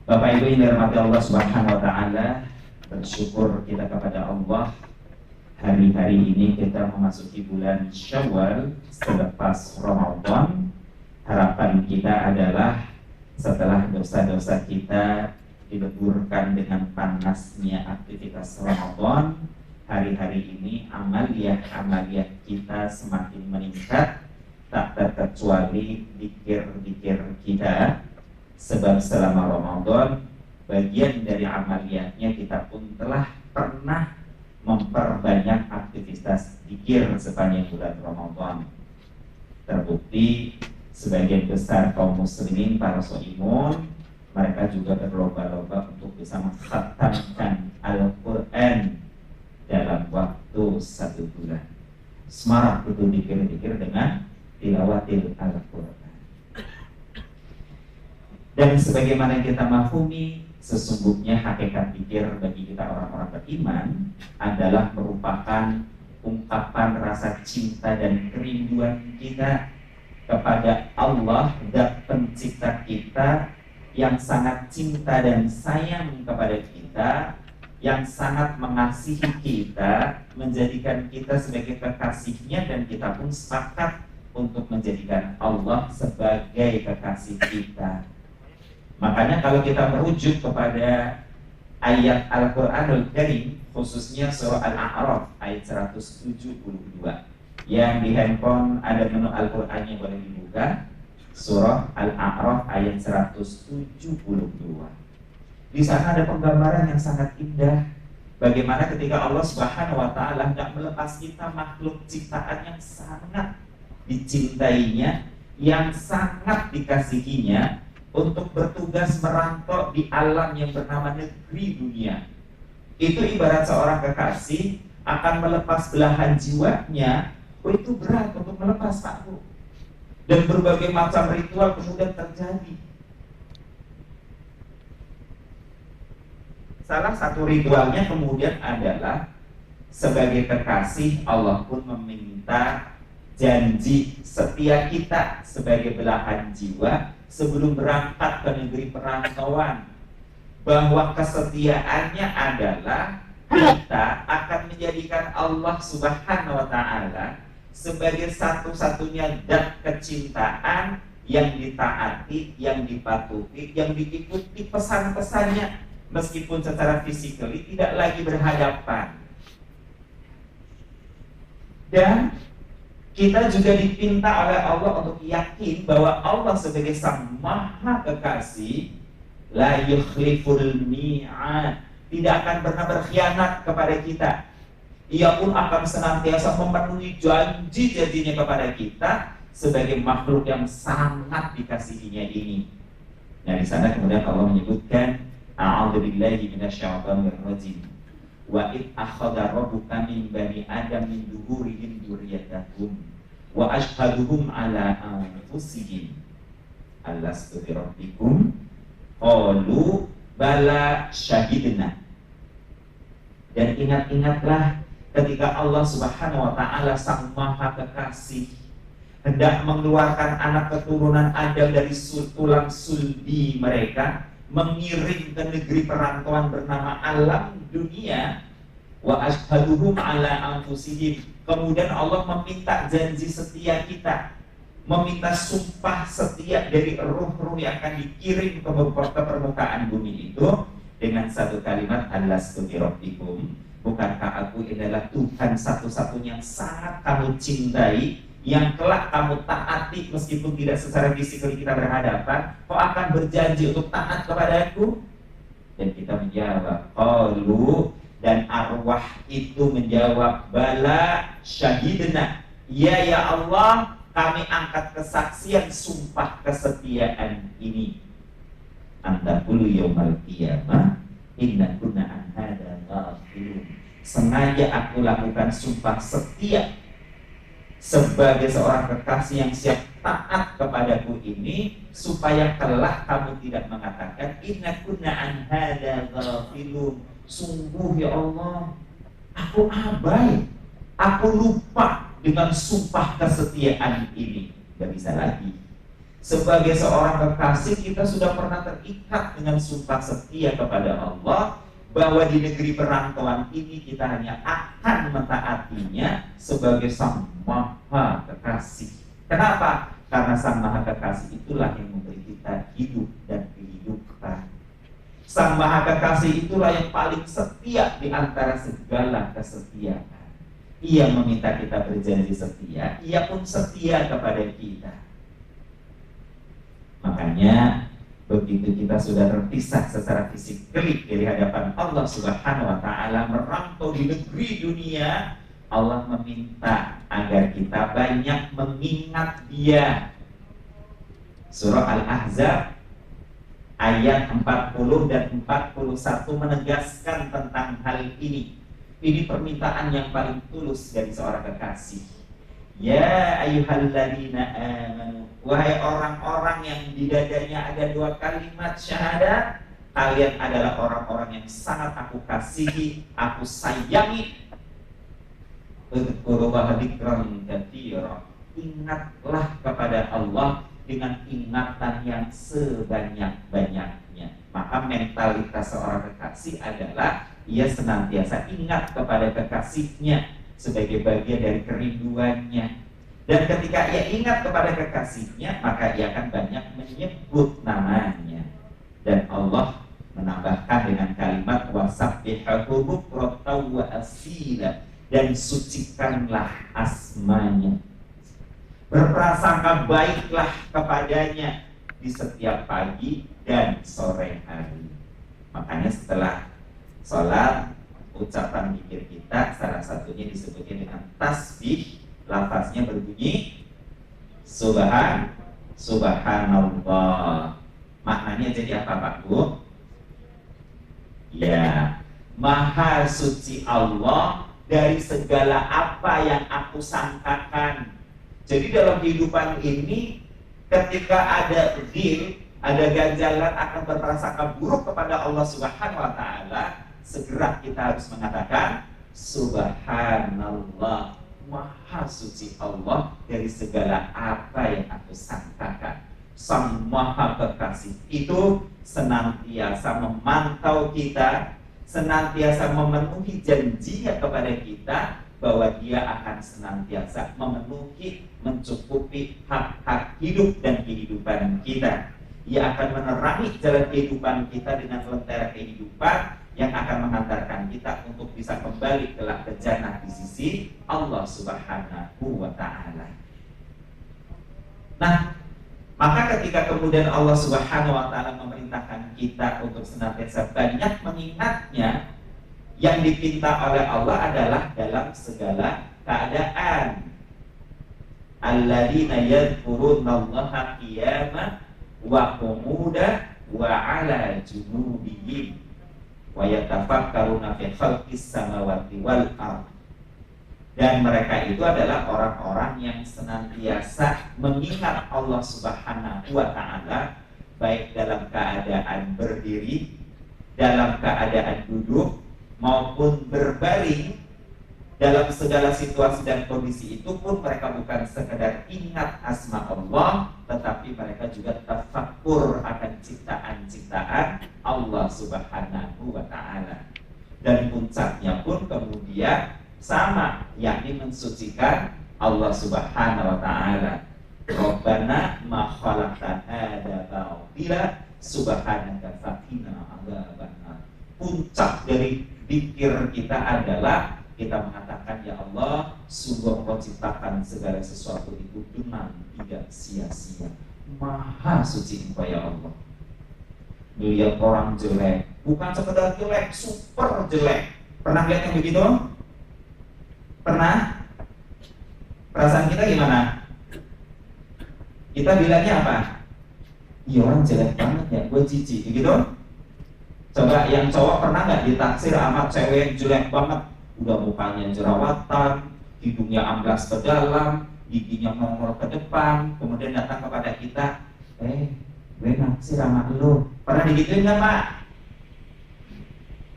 Bapak Ibu yang dirahmati Allah Subhanahu wa taala, bersyukur kita kepada Allah. Hari-hari ini kita memasuki bulan Syawal selepas Ramadan. Harapan kita adalah setelah dosa-dosa kita dileburkan dengan panasnya aktivitas Ramadan, hari-hari ini amaliyah kita semakin meningkat, tak terkecuali zikir-zikir kita. Sebab selama Ramadan, bagian dari amaliyahnya kita pun telah pernah memperbanyak aktivitas zikir sepanjang bulan Ramadan. Terbukti sebagian besar kaum muslimin, para shaimun, mereka juga berlomba-lomba untuk bisa mengkhatamkan Al-Quran dalam waktu 1 bulan. Semarak itu zikir-zikir dengan tilawatil Al-Quran. Dan sebagaimana yang kita mafhumi, sesungguhnya hakikat zikir bagi kita orang-orang beriman adalah merupakan ungkapan rasa cinta dan kerinduan kita kepada Allah, Zat Pencipta kita, yang sangat cinta dan sayang kepada kita, yang sangat mengasihi kita, menjadikan kita sebagai kekasihnya, dan kita pun sepakat untuk menjadikan Allah sebagai kekasih kita. Makanya kalau kita merujuk kepada ayat Al-Quranul Karim, khususnya surah Al-A'raf ayat 172, yang di handphone ada menu Al-Qurannya, boleh dibuka. Surah Al-A'raf ayat 172. Di sana ada penggambaran yang sangat indah, bagaimana ketika Allah Subhanahu wa taala hendak melepas kita, makhluk ciptaan yang sangat dicintainya, yang sangat dikasihinya, untuk bertugas merantau di alam yang bernama negeri dunia. Itu ibarat seorang kekasih akan melepas belahan jiwanya. Itu berat untuk melepas, Pak Bu. Dan berbagai macam ritual kemudian terjadi. Salah satu ritualnya kemudian adalah sebagai kekasih, Allah pun meminta janji setia kita sebagai belahan jiwa sebelum berangkat ke negeri perantauan, bahwa kesetiaannya adalah kita akan menjadikan Allah Subhanahu wa taala sebagai satu-satunya zat kecintaan yang ditaati, yang dipatuhi, yang diikuti pesan-pesannya, meskipun secara fisikali tidak lagi berhadapan. Dan kita juga dipinta oleh Allah untuk yakin bahwa Allah sebagai Sang Maha Kekasih, la yukhliful mi'ad, tidak akan pernah berkhianat kepada kita. Ia pun akan senantiasa memenuhi janji-janjinya kepada kita sebagai makhluk yang sangat dikasihinya ini. Nah, di sana kemudian Allah menyebutkan, a'udzubillahi minasyaitonir rajim. Wa id akhadha rabbuka min bani adam min zuhurihim dzurriyyatahum wa ashhaduhum ala anfusihim alastu bi rabbikum qalu bala syahidna. Dan ingat-ingatlah ketika Allah Subhanahu wa taala Sang Maha Kekasih hendak mengeluarkan anak keturunan Adam dari tulang sulbi mereka, mengirim ke negeri perantauan bernama alam dunia, wa ashhaduhum ala anfusihim. Kemudian Allah meminta janji setia kita, meminta sumpah setia dari ruh-ruh yang akan dikirim ke permukaan bumi itu dengan satu kalimat, alastu bi rabbikum, bukankah aku adalah Tuhan satu-satunya yang sangat kamu cintai, yang kelak kamu taati meskipun tidak secara fisik kita berhadapan, kau akan berjanji untuk taat kepadaku? Dan kita menjawab, qalu, dan arwah itu menjawab, bala syahidna, ya Allah, kami angkat kesaksian sumpah kesetiaan ini. Antaqulu yaumal qiyamah inna kunna an hadza ghafilun. Sengaja aku lakukan sumpah setia sebagai seorang kekasih yang siap taat kepadaku ini, supaya kelak kamu tidak mengatakan inna kunna an hadza ghafilun. Sungguh ya Allah, aku abai, aku lupa dengan sumpah kesetiaan ini. Gak bisa lagi. Sebagai seorang kekasih, kita sudah pernah terikat dengan sumpah setia kepada Allah bahwa di negeri perantauan ini kita hanya akan mentaatinya sebagai Sang Maha Kekasih. Kenapa? Karena Sang Maha Kekasih itulah yang memberi kita hidup dan kehidupan. Sang Maha Kekasih itulah yang paling setia di antara segala kesetiaan. Ia meminta kita berjanji setia, Ia pun setia kepada kita. Makanya begitu kita sudah terpisah secara fisik dari hadapan Allah Subhanahu wa Ta'ala, merantau di negeri dunia, Allah meminta agar kita banyak mengingat Dia. Surah Al-Ahzab ayat 40 dan 41 menegaskan tentang hal ini. Ini permintaan yang paling tulus dari seorang kekasih. Ya ayyuhalladzina amanu, wahai orang-orang yang di dadanya ada dua kalimat syahadat, kalian adalah orang-orang yang sangat aku kasihi, aku sayangi. Udzurullaha dzikran katsira. Ingatlah kepada Allah dengan ingatan yang sebanyak-banyaknya. Maka mentalitas seorang kekasih adalah ia senantiasa ingat kepada kekasihnya sebagai bagian dari kerinduannya. Dan ketika ia ingat kepada kekasihnya, maka ia akan banyak menyebut namanya. Dan Allah menambahkan dengan kalimat wasabbihahu bukratan wa asila, dan sucikanlah asmanya. Berprasangka baiklah kepadanya di setiap pagi dan sore hari. Makanya setelah sholat, ucapan zikir kita salah satunya disebutnya dengan tasbih. Lafaznya berbunyi Subhanallah. Maknanya jadi apa Pak Bu? Ya, Maha suci Allah dari segala apa yang aku sangkakan. Jadi dalam kehidupan ini, ketika ada dzikir, ada ganjalan akan berprasangka buruk kepada Allah Subhanahu wa Ta'ala, segera kita harus mengatakan Subhanallah, Maha suci Allah dari segala apa yang aku sangkakan. Sang Maha Kekasih itu senantiasa memantau kita, senantiasa memenuhi janjinya kepada kita bahwa Dia akan senantiasa memenuhi, mencukupi hak-hak hidup dan kehidupan kita. Ia akan menerangi jalan kehidupan kita dengan lentera kehidupan yang akan menghantarkan kita untuk bisa kembali kelak ke jannah di sisi Allah Subhanahu wa Ta'ala. Nah, maka ketika kemudian Allah Subhanahu wa Ta'ala memerintahkan kita untuk senantiasa banyak mengingatnya, yang dipinta oleh Allah adalah dalam segala keadaan. Alladzina yadhkurunallaha qiyaman wa qu'udan wa 'ala junubihim wa yatafakkaruna fi khalqis samawati wal ardh. Dan mereka itu adalah orang-orang yang senantiasa mengingat Allah Subhanahu wa Ta'ala, baik dalam keadaan berdiri, dalam keadaan duduk, maupun berbaring. Dalam segala situasi dan kondisi itu pun mereka bukan sekedar ingat asma Allah, tetapi mereka juga tafakkur akan ciptaan-ciptaan Allah Subhanahu wa Ta'ala. Dan puncaknya pun kemudian sama, yakni mensucikan Allah Subhanahu wa Ta'ala. Rabbana ma khalaqta hadza batila subhanaka faqina adzabannar. Puncak dari zikir kita adalah kita mengatakan, ya Allah, sungguh Engkau ciptakan segala sesuatu itu dengan tidak sia-sia. Maha suci Engkau ya Allah. Melihat orang jelek, bukan sekedar jelek, super jelek. Pernah lihat yang begitu? Pernah? Perasaan kita gimana? Kita bilangnya apa? Iya, orang jelek banget ya, gue jijik, begitu? Coba yang cowok pernah nggak ditaksir sama cewek jelek banget? Udah mukanya jerawatan, hidungnya amblas ke dalam, giginya nongol ke depan, kemudian datang kepada kita, gue naksir sama lu. Pernah digituin nggak Pak?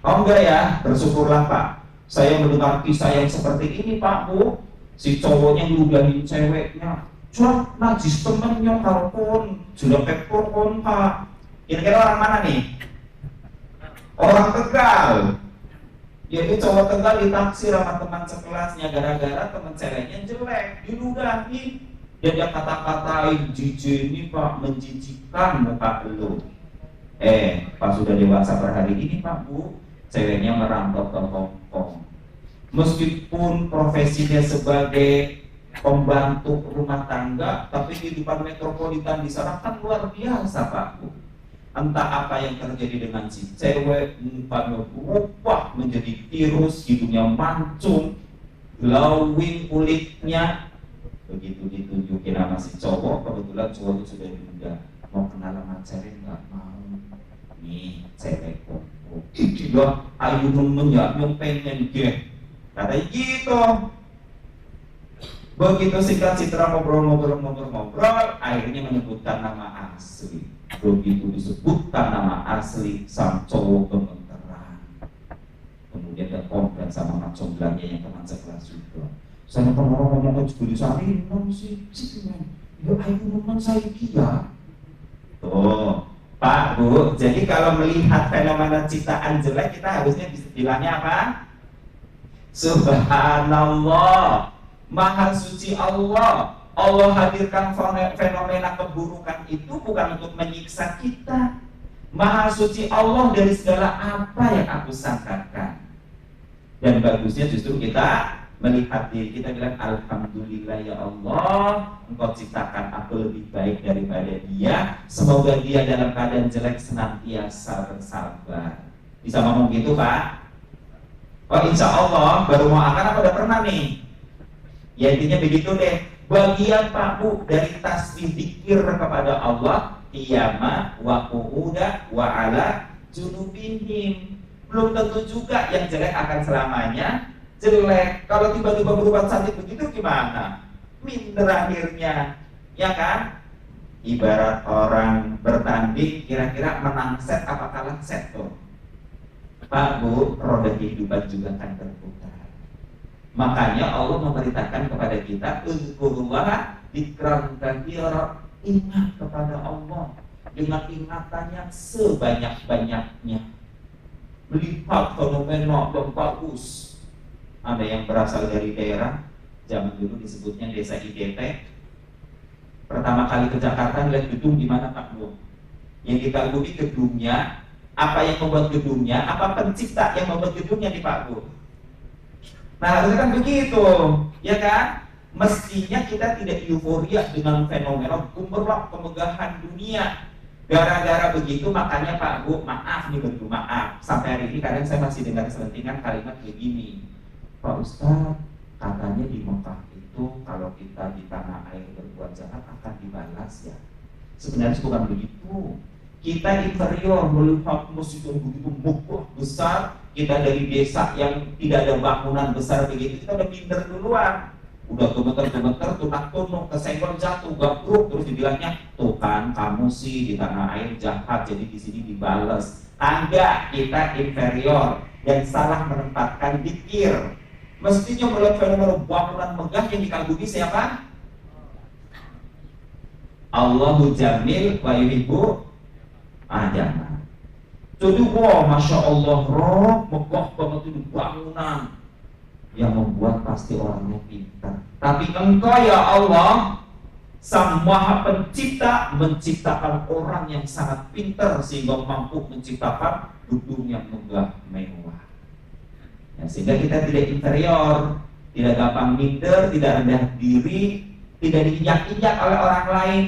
Oh enggak ya, bersyukurlah Pak. Saya mendengar kisah yang seperti ini Pak Bu. Si cowoknya ngeludahin ceweknya, Cuman najis temennya kalpon, sudah pepor kon Pak. Kira-kira orang mana nih? Orang Tegal. Jadi cowok Tegal ditaksir sama teman sekelasnya gara-gara teman ceweknya jelek, diludahin. Dia kata-katain, jijik ini Pak, menjijikkan muka lu. Pas sudah dewasa per hari ini Pak Bu, ceweknya merantau ke Hong Kong. Meskipun profesinya sebagai pembantu rumah tangga, tapi kehidupan metropolitan di sana kan luar biasa Pak Bu. Entah apa yang terjadi dengan si cewek, mukanya berubah menjadi virus, hidungnya mancung, glowing kulitnya. Begitu ditunjukin sama si cowok, kebetulan cowoknya sudah diundang, mau kenal sama cewek nggak mau. Nih cewek kok, gila, ayo nemen ya, yang pengen ge, katanya gitu. Begitu singkat citra ngobrol, akhirnya menyebutkan nama asli. Begitu disebutkan nama asli, sang cowok gemeteran. Kemudian dia komplain sama anak comblangnya yang teman sekelas juga. Saya kan orang ngomong juga disari, non sih, men. Ya ayo nemen saya kia. Tuh, Pak Bu. Jadi kalau melihat fenomena ciptaan jelek, kita harusnya bilangnya apa? Subhanallah. Maha suci Allah. Allah hadirkan fenomena keburukan itu bukan untuk menyiksa kita. Maha suci Allah dari segala apa yang aku sangkakan. Dan bagusnya justru kita melihat diri kita bilang, alhamdulillah ya Allah, Engkau ciptakan aku lebih baik daripada dia. Semoga dia dalam keadaan jelek senantiasa bersabar. Bisa ngomong gitu Pak? Oh insya Allah baru mau akan apa udah pernah nih? Ya intinya begitu deh. Bagian Pak Bu dari tasbih zikir kepada Allah, qiyama wa qu'uda wa ala junubihim. Belum tentu juga yang jelek akan selamanya jelek. Kalau tiba-tiba berubah cantik begitu gimana? Minder akhirnya, ya kan? Ibarat orang bertanding, kira-kira menang set apa kalah set tuh? Pak Bu, roda kehidupan juga akan berputar. Makanya Allah memerintahkan kepada kita, uzkurullah dzikran katsira, ingat kepada Allah dengan ingatannya sebanyak-banyaknya. Melihat fenomena yang bagus. Ada yang berasal dari daerah, zaman dulu disebutnya desa IDT. Pertama kali ke Jakarta lihat gedung di mana Pak Bu? Yang dikagumi gedungnya, apa yang membuat gedungnya, apa pencipta yang membuat gedungnya di Pak Bu? Nah harusnya kan begitu, ya kan? Mestinya kita tidak euforia dengan fenomena gemerlap kemegahan dunia. Gara-gara begitu makanya Pak Bu, maaf nih bentuk maaf. Sampai hari ini kadang saya masih dengar selentingan kalimat begini, Pak Ustadz, katanya di Mekah itu kalau kita di tanah air berbuat jahat akan dibalas ya. Sebenarnya bukan begitu. Kita inferior melihat masjid yang begitu megah besar. Kita dari desa yang tidak ada bangunan besar begitu, kita udah minder duluan. Udah gemeter-gemeter, tunak-tunuk, kesenggol jatuh, gabruk, terus dibilangnya, tuh kan kamu sih di tanah air jahat, jadi di sini dibales. Tangga kita inferior dan salah menempatkan dzikir. Mestinya melihat fenomena bangunan megah yang dikagumi siapa? Allahu jamil wa yuhibbu ajama. Jadi wah, masya Allah, roh megah banget itu bangunan yang membuat pasti orangnya pintar. Tapi Engkau ya Allah, Sang Maha Pencipta, menciptakan orang yang sangat pintar sehingga mampu menciptakan gedung yang megah mewah. Ya, sehingga kita tidak inferior, tidak gampang minder, tidak rendah diri, tidak diinjak-injak oleh orang lain.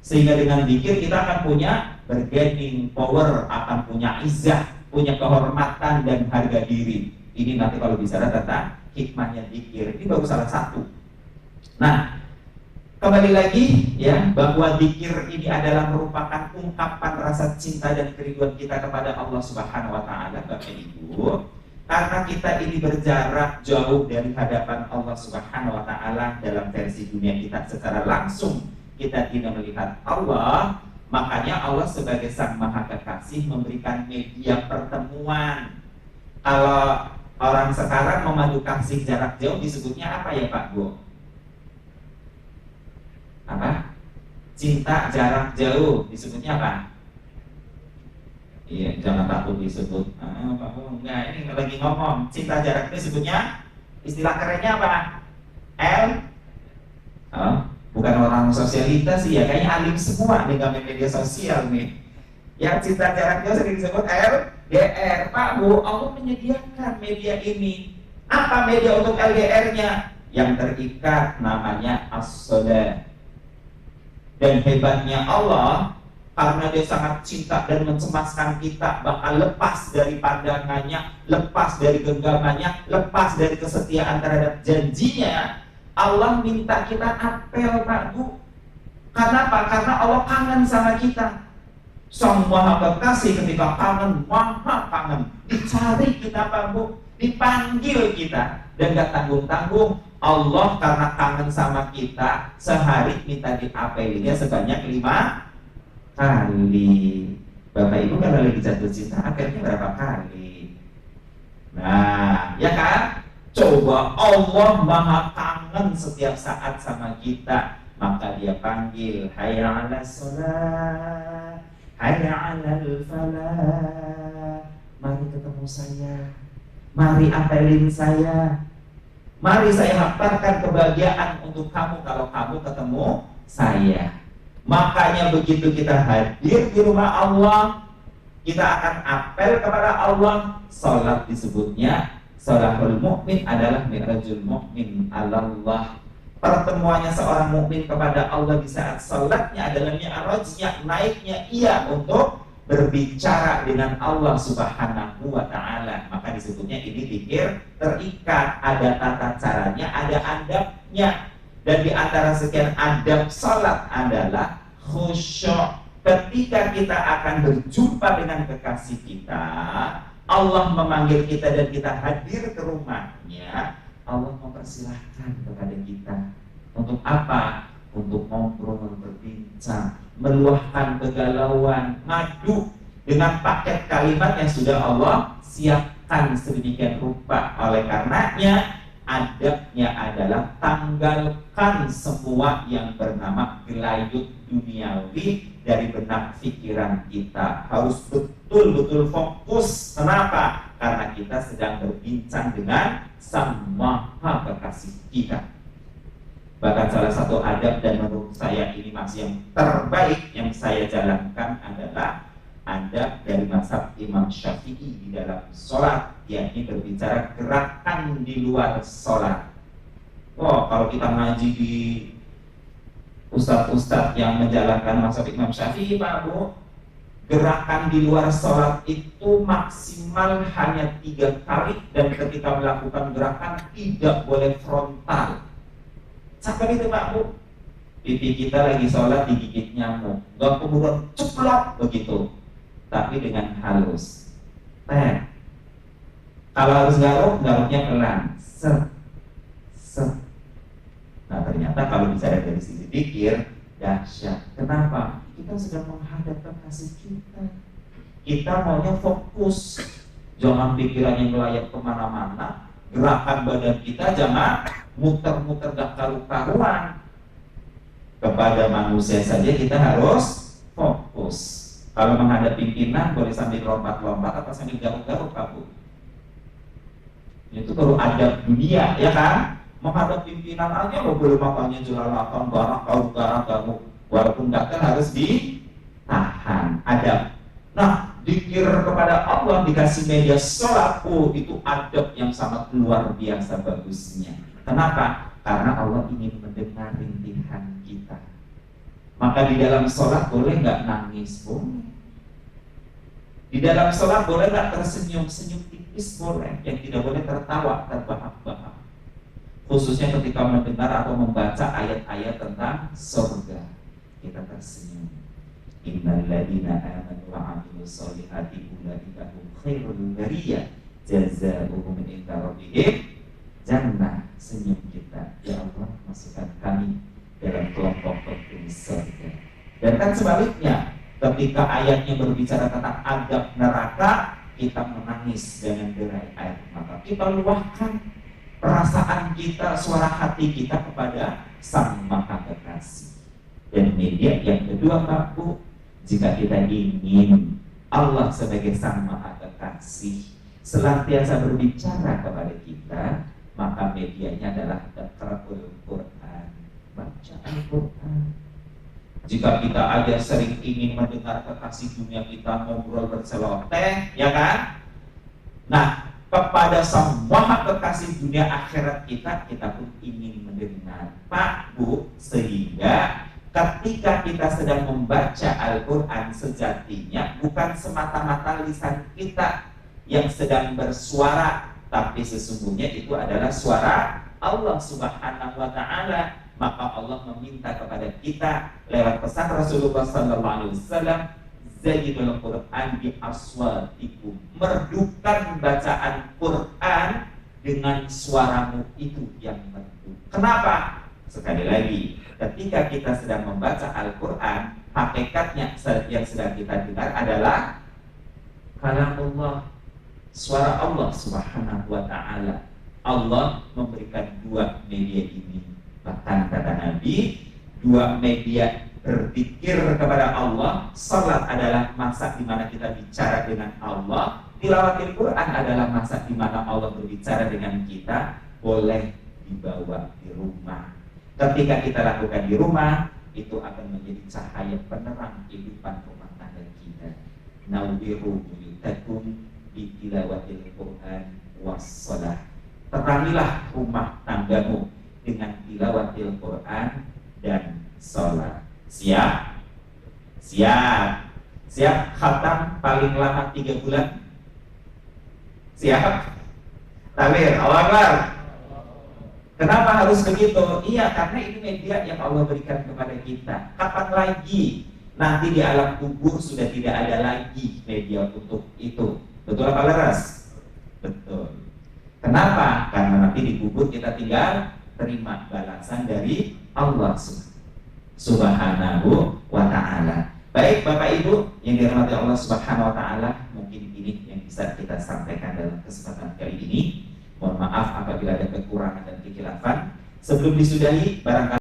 Sehingga dengan zikir kita akan punya bargaining power, akan punya izzah, punya kehormatan dan harga diri. Ini nanti kalau bicara tentang hikmahnya zikir, ini baru salah satu. Nah, kembali lagi ya, bahwa zikir ini adalah merupakan ungkapan rasa cinta dan kerinduan kita kepada Allah Subhanahu wa taala, Bapak Ibu. Karena kita ini berjarak jauh dari hadapan Allah Subhanahu wa taala dalam versi dunia kita secara langsung, kita tidak melihat Allah. Makanya Allah sebagai Sang Maha Kekasih memberikan media pertemuan. Kalau orang sekarang memadu kasih jarak jauh disebutnya apa ya Pak Bu? Apa? Cinta jarak jauh disebutnya apa? Iya, jangan takut disebut. Enggak, ini lagi ngomong. Cinta jarak itu disebutnya, istilah kerennya apa? L. Oh, bukan orang sosialitas sih ya, kayaknya alim semua nih kami media sosial nih. Yang cinta jarak jauh sering disebut LDR. Pak Bu, Allah menyediakan media ini. Apa media untuk LDR-nya? Yang terikat namanya as-sodah. Dan hebatnya Allah, karena dia sangat cinta dan mencemaskan kita, bakal lepas dari pandangannya, lepas dari genggamannya, lepas dari kesetiaan terhadap janjinya. Allah minta kita apel, Pak Bu. Karena apa? Karena Allah kangen sama kita. Sang Maha Kekasih ketika kangen, maha kangen, dicari kita, Pak Bu, dipanggil kita, dan gak tanggung-tanggung. Allah karena kangen sama kita, sehari minta diapelinya sebanyak 5 kali. Bapak Ibu kalau lagi jatuh cinta, apelnya berapa kali? Nah, ya kan? Coba Allah maha kangen setiap saat sama kita, maka dia panggil, hayya 'alas shalah, hayya 'alal falah. Mari ketemu saya, mari apelin saya, mari saya hantarkan kebahagiaan untuk kamu kalau kamu ketemu saya. Makanya begitu kita hadir di rumah Allah, kita akan apel kepada Allah. Salat disebutnya Salahul mukmin adalah mi'rajul mukmin alallah. Pertemuannya seorang mukmin kepada Allah di saat salatnya adalah mi'rajnya, naiknya ia untuk berbicara dengan Allah Subhanahu wa ta'ala. Maka disebutnya ini zikir terikat, ada tata caranya, ada adabnya. Dan di antara sekian adab salat adalah khusyuk. Ketika kita akan berjumpa dengan kekasih kita, Allah memanggil kita dan kita hadir ke rumahnya, Allah mempersilahkan kepada kita. Untuk apa? Untuk ngobrol, berbincang, meluahkan kegalauan, ngadu dengan paket kalimat yang sudah Allah siapkan sedemikian rupa. Oleh karenanya adabnya adalah tanggalkan semua yang bernama gelayut duniawi dari benak pikiran kita. Harus betul-betul fokus. Kenapa? Karena kita sedang berbincang dengan Sang Maha Kekasih kita. Bahkan salah satu adab, dan menurut saya ini masih yang terbaik yang saya jalankan, adalah adab dari mazhab Imam Syafi'i di dalam sholat, yakni berbicara gerakan di luar sholat. Kalau kita ngaji di ustadz-ustadz yang menjalankan mazhab Imam Syafi'i, Pak Bu, gerakan di luar sholat itu maksimal hanya 3 kali, dan ketika melakukan gerakan tidak boleh frontal. Sampai itu Pak Bu, pipi kita lagi sholat digigit nyamuk, gak kemudian ceplok begitu, tapi dengan halus. Kalau harus garuknya pelan, set. Nah ternyata kalau bicara dari sisi pikir, dahsyat. Kenapa? Kita sedang menghadap kekasih kita. Kita maunya fokus, jangan pikiran yang melayap kemana-mana. Gerakan badan kita jangan muter-muter gak karu-karuan. Kepada manusia saja kita harus fokus. Kalau menghadap pimpinan boleh sambil lompat-lompat atau sambil garuk-garuk, Pak Bu. Itu perlu adab dunia, ya kan? Menghadap pimpinan aja lo boleh makanya jelalatan, garuk-garuk. Walaupun daktar harus ditahan, adab. Nah, zikir kepada Allah dikasih media sholat, itu adab yang sangat luar biasa bagusnya. Kenapa? Karena Allah ingin mendengar rintihan kita. Maka di dalam sholat boleh nggak nangis? Boleh. Di dalam sholat boleh nggak tersenyum-senyum tipis? Boleh. Yang tidak boleh tertawa, terbahak-bahak. Khususnya ketika mendengar atau membaca ayat-ayat tentang surga, kita tersenyum. Innal ladzina amanu wa 'amilus sholihati ulaika hum khairul bariyah jazaohum inda rabbihim jannah. Senyum kita, ya Allah masukkan kami dalam kelompok penghuni surga. Dan kan sebaliknya, ketika ayatnya berbicara tentang adab neraka, kita menangis dengan derai air mata. Kita luahkan perasaan kita, suara hati kita kepada Sang Maha Kekasih. Dan media yang kedua Pak Bu, jika kita ingin Allah sebagai Sang Maha Kekasih senantiasa berbicara kepada kita, maka medianya adalah Iqra'ul Quran, baca Al-Quran. Jika kita aja sering ingin mendengar kekasih dunia kita ngobrol berceloteh, ya kan? Nah, kepada Sang Maha Kekasih dunia akhirat kita pun ingin mendengar Pak Bu, sehingga ketika kita sedang membaca Al-Quran, sejatinya bukan semata-mata lisan kita yang sedang bersuara, tapi sesungguhnya itu adalah suara Allah Subhanahu wa Ta'ala. Maka Allah meminta kepada kita lewat pesan Rasulullah SAW, Zayyinul Quran bi aswatikum, merdukan bacaan Quran dengan suaramu itu yang merdu. Kenapa? Sekali lagi, ketika kita sedang membaca Al-Quran, hakikatnya yang sedang kita dengar adalah kalamullah, suara Allah Subhanahu wa Ta'ala. Allah memberikan dua media ini, bahkan kata Nabi, dua media berzikir kepada Allah. Salat adalah masa di mana kita bicara dengan Allah. Tilawatil Quran adalah masa di mana Allah berbicara dengan kita. Boleh dibawa di rumah. Ketika kita lakukan di rumah, itu akan menjadi cahaya penerang kehidupan rumah tangga kita. Nawwiru buyutakum bi tilawatil Quran wassalah. Terangilah rumah tanggamu dengan tilawatil Quran dan sholat. Siap? Siap. Siap khatam paling lama 3 bulan? Siap? Takbir, Allahu Akbar. Kenapa harus begitu? Iya, karena ini media yang Allah berikan kepada kita. Kapan lagi? Nanti di alam kubur sudah tidak ada lagi media untuk itu. Betul apa leres? Betul. Kenapa? Karena nanti di kubur kita tinggal terima balasan dari Allah Subhanahu wa Ta'ala. Baik Bapak Ibu yang dirahmati Allah Subhanahu wa Ta'ala, mungkin ini yang bisa kita sampaikan dalam kesempatan kali ini. Mohon maaf apabila ada kekurangan dan kekhilafan. Sebelum disudahi, barangkali